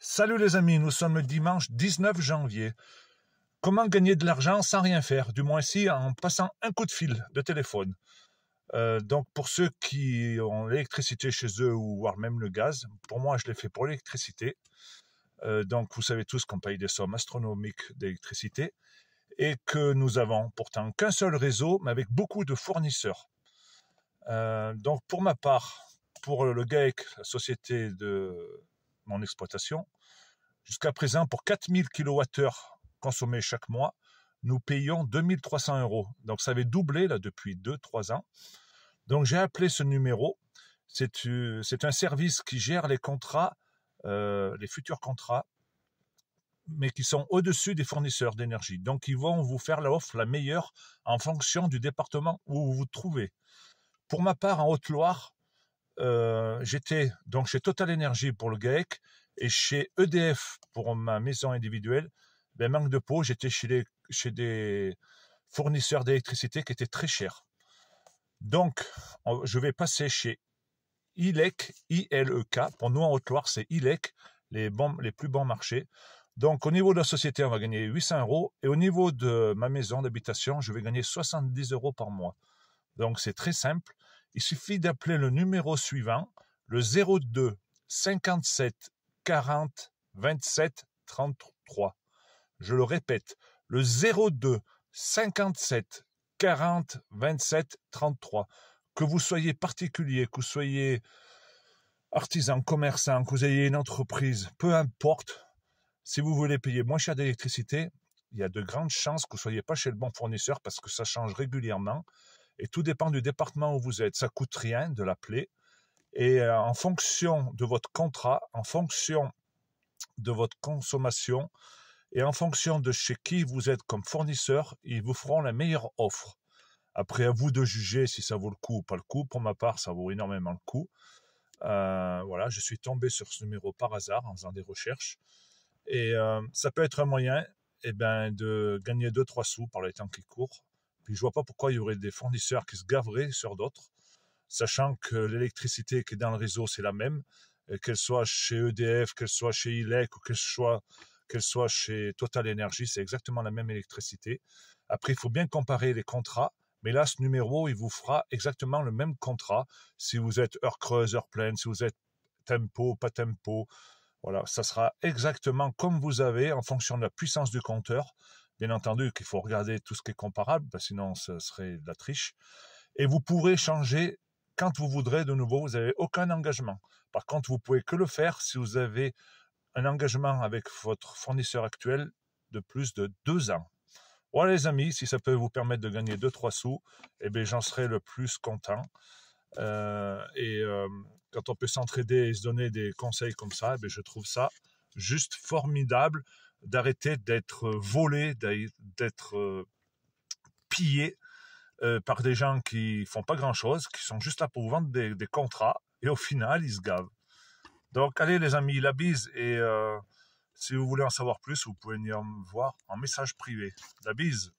Salut les amis, nous sommes le dimanche 19 janvier. Comment gagner de l'argent sans rien faire, du moins si en passant un coup de fil de téléphone. Donc pour ceux qui ont l'électricité chez eux ou voire même le gaz, pour moi je l'ai fait pour l'électricité. Donc vous savez tous qu'on paye des sommes astronomiques d'électricité et que nous avons pourtant qu'un seul réseau mais avec beaucoup de fournisseurs. Donc pour ma part, pour le GAEC, la société de mon exploitation, jusqu'à présent, pour 4000 kWh consommés chaque mois, nous payons 2300 €. Donc ça avait doublé là depuis 2-3 ans. Donc j'ai appelé ce numéro. C'est un service qui gère les contrats, les futurs contrats, mais qui sont au-dessus des fournisseurs d'énergie. Donc ils vont vous faire l'offre la meilleure en fonction du département où vous vous trouvez. Pour ma part, en Haute-Loire, j'étais donc chez Total Energy pour le GAEC et chez EDF pour ma maison individuelle. Ben, manque de peau, j'étais chez des fournisseurs d'électricité qui étaient très chers. Donc, je vais passer chez ILEC, ILEK. Pour nous en Haute-Loire, c'est ILEC, les plus bons marchés. Donc, au niveau de la société, on va gagner 800 € et au niveau de ma maison d'habitation, je vais gagner 70 € par mois. Donc, c'est très simple. Il suffit d'appeler le numéro suivant, le 02 57 40 27 33. Je le répète, le 02 57 40 27 33. Que vous soyez particulier, que vous soyez artisan, commerçant, que vous ayez une entreprise, peu importe, si vous voulez payer moins cher d'électricité, il y a de grandes chances que vous ne soyez pas chez le bon fournisseur parce que ça change régulièrement. Et tout dépend du département où vous êtes. Ça coûte rien de l'appeler. Et en fonction de votre contrat, en fonction de votre consommation et en fonction de chez qui vous êtes comme fournisseur, ils vous feront la meilleure offre. Après, à vous de juger si ça vaut le coup ou pas le coup. Pour ma part, ça vaut énormément le coup. Voilà, je suis tombé sur ce numéro par hasard en faisant des recherches. Et ça peut être un moyen de gagner 2-3 sous par les temps qui courent. Puis je vois pas pourquoi il y aurait des fournisseurs qui se gaveraient sur d'autres, sachant que l'électricité qui est dans le réseau, c'est la même, qu'elle soit chez EDF, qu'elle soit chez ILEC ou qu'elle soit chez Total Energy, c'est exactement la même électricité. Après, il faut bien comparer les contrats, mais là, ce numéro, il vous fera exactement le même contrat. Si vous êtes heure creuse, heure pleine, si vous êtes tempo, pas tempo, voilà, ça sera exactement comme vous avez en fonction de la puissance du compteur. Bien entendu qu'il faut regarder tout ce qui est comparable, sinon ce serait de la triche. Et vous pourrez changer quand vous voudrez de nouveau, vous n'avez aucun engagement. Par contre, vous pouvez que le faire si vous avez un engagement avec votre fournisseur actuel de plus de 2 ans. Voilà les amis, si ça peut vous permettre de gagner 2-3 sous, j'en serai le plus content. Quand on peut s'entraider et se donner des conseils comme ça, je trouve ça juste formidable d'arrêter d'être volé, d'être pillé par des gens qui font pas grand-chose, qui sont juste là pour vous vendre des contrats, et au final, ils se gavent. Donc, allez les amis, la bise, et si vous voulez en savoir plus, vous pouvez venir me voir en message privé. La bise.